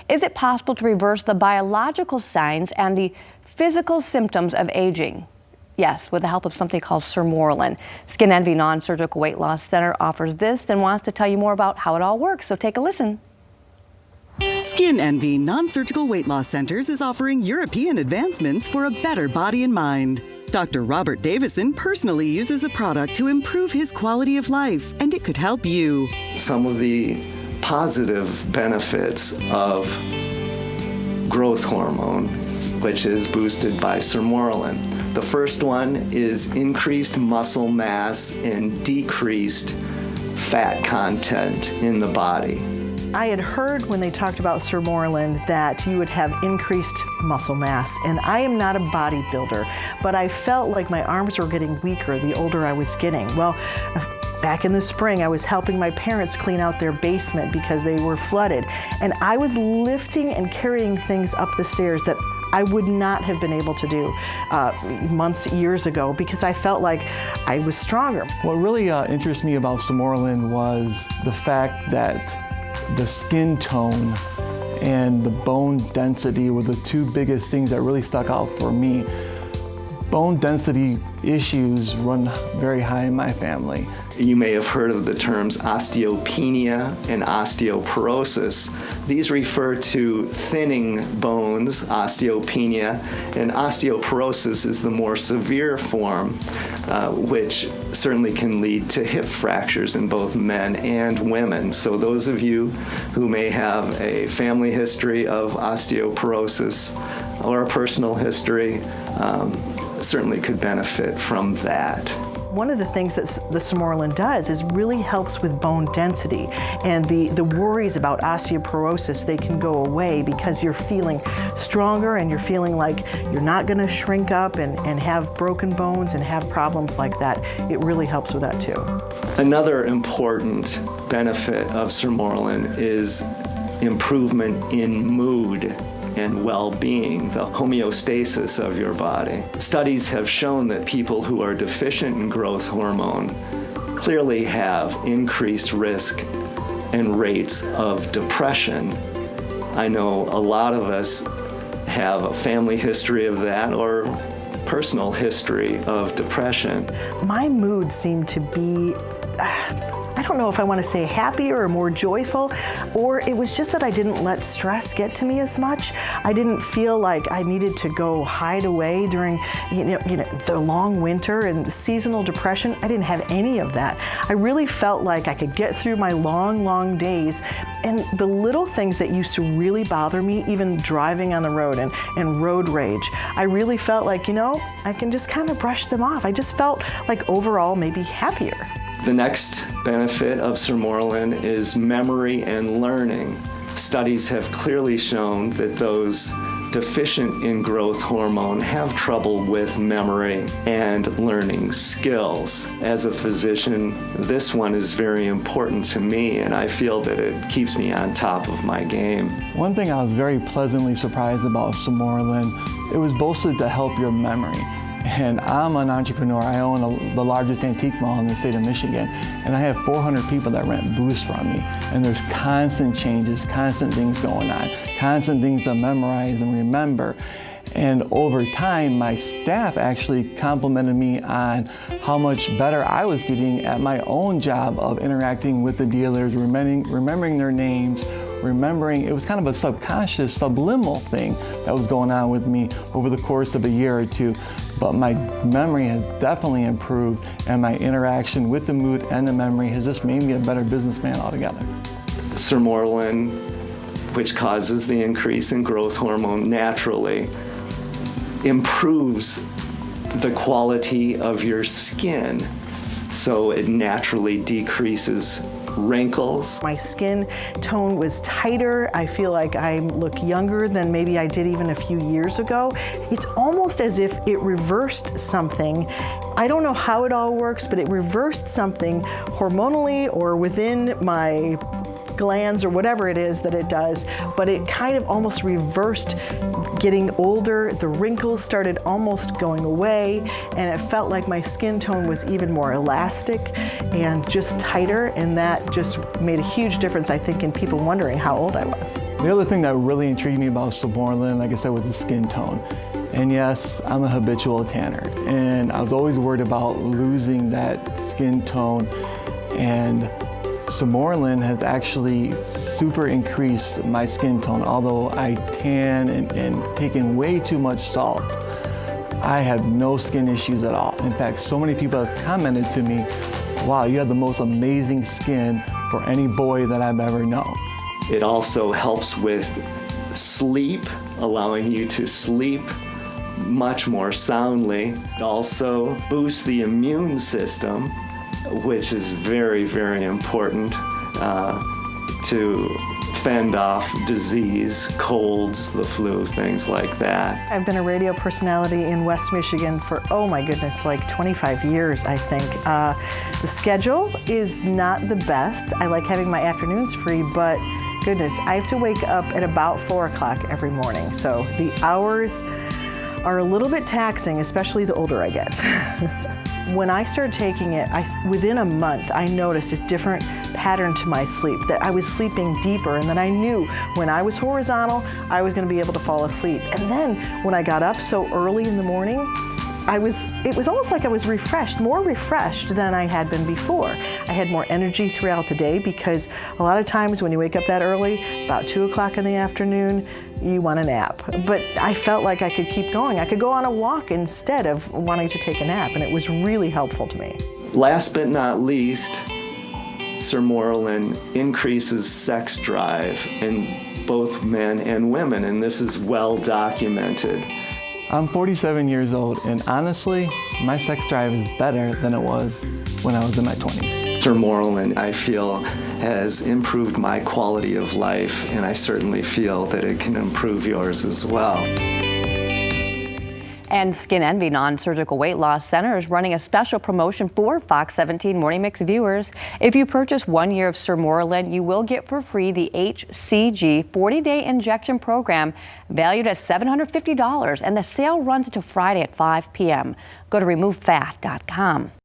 Is it possible to reverse the biological signs and the physical symptoms of aging? Yes, with the help of something called Sermorelin. Skin Envy Non-Surgical Weight Loss Center offers this and wants to tell you more about how it all works, so take a listen. Skin Envy Non-Surgical Weight Loss Centers is offering European advancements for a better body and mind. Dr. Robert Davison personally uses a product to improve his quality of life, and it could help you. Some of the positive benefits of growth hormone, which is boosted by Sermorelin. The first one is increased muscle mass and decreased fat content in the body. I had heard when they talked about Sermorelin that you would have increased muscle mass, and I am not a bodybuilder, but I felt like my arms were getting weaker the older I was getting. Well, back in the spring, I was helping my parents clean out their basement because they were flooded, and I was lifting and carrying things up the stairs that I would not have been able to do years ago because I felt like I was stronger. What really interests me about Sermorelin was the fact that the skin tone and the bone density were the two biggest things that really stuck out for me. Bone density issues run very high in my family. You may have heard of the terms osteopenia and osteoporosis. These refer to thinning bones, osteopenia, and osteoporosis is the more severe form, which certainly can lead to hip fractures in both men and women. So those of you who may have a family history of osteoporosis or a personal history certainly could benefit from that. One of the things that the Sermorelin does is really helps with bone density, and the worries about osteoporosis, they can go away because you're feeling stronger and you're feeling like you're not going to shrink up and have broken bones and have problems like that. It really helps with that too. Another important benefit of Sermorelin is improvement in mood and well-being, the homeostasis of your body. Studies have shown that people who are deficient in growth hormone clearly have increased risk and rates of depression. I know a lot of us have a family history of that or personal history of depression. My mood seemed to be I don't know if I want to say happier or more joyful, or it was just that I didn't let stress get to me as much. I didn't feel like I needed to go hide away during the long winter and the seasonal depression. I didn't have any of that. I really felt like I could get through my long days, and the little things that used to really bother me, even driving on the road and road rage, I really felt like, I can just kind of brush them off. I just felt like overall maybe happier. The next benefit of Sermorelin is memory and learning. Studies have clearly shown that those deficient in growth hormone have trouble with memory and learning skills. As a physician, this one is very important to me, and I feel that it keeps me on top of my game. One thing I was very pleasantly surprised about Sermorelin, it was boasted to help your memory. And I'm an entrepreneur. I own the largest antique mall in the state of Michigan, and I have 400 people that rent booths from me. And there's constant changes, constant things going on, constant things to memorize and remember. And over time, my staff actually complimented me on how much better I was getting at my own job of interacting with the dealers, remembering their names, it was kind of a subconscious, subliminal thing that was going on with me over the course of a year or two. But my memory has definitely improved, and my interaction with the mood and the memory has just made me a better businessman altogether. Sermorelin, which causes the increase in growth hormone naturally, improves the quality of your skin, so it naturally decreases wrinkles. My skin tone was tighter. I feel like I look younger than maybe I did even a few years ago. It's almost as if it reversed something. I don't know how it all works, but it reversed something hormonally or within my glands or whatever it is that it does, but it kind of almost reversed getting older. The wrinkles started almost going away, and it felt like my skin tone was even more elastic and just tighter, and that just made a huge difference, I think, in people wondering how old I was. The other thing that really intrigued me about Sermorelin, like I said, was the skin tone. And yes, I'm a habitual tanner, and I was always worried about losing that skin tone, and Sermorelin has actually super increased my skin tone. Although I tan and taken way too much salt, I have no skin issues at all. In fact, so many people have commented to me, wow, you have the most amazing skin for any boy that I've ever known. It also helps with sleep, allowing you to sleep much more soundly. It also boosts the immune system, which is very, very important to fend off disease, colds, the flu, things like that. I've been a radio personality in West Michigan for, oh my goodness, like 25 years, I think. The schedule is not the best. I like having my afternoons free, but goodness, I have to wake up at about 4 o'clock every morning. So the hours are a little bit taxing, especially the older I get. When I started taking it, within a month, I noticed a different pattern to my sleep, that I was sleeping deeper, and then I knew when I was horizontal, I was going to be able to fall asleep. And then when I got up so early in the morning, it was almost like I was refreshed, more refreshed than I had been before. I had more energy throughout the day, because a lot of times when you wake up that early, about 2 o'clock in the afternoon, you want a nap. But I felt like I could keep going. I could go on a walk instead of wanting to take a nap, and it was really helpful to me. Last but not least, Sermorelin increases sex drive in both men and women, and this is well documented. I'm 47 years old, and honestly, my sex drive is better than it was when I was in my 20s. Sermorelin, I feel, has improved my quality of life, and I certainly feel that it can improve yours as well. And Skin Envy Non-Surgical Weight Loss Center is running a special promotion for Fox 17 Morning Mix viewers. If you purchase 1 year of Sermorelin, you will get for free the HCG 40-day injection program valued at $750, and the sale runs until Friday at 5 p.m. Go to removefat.com.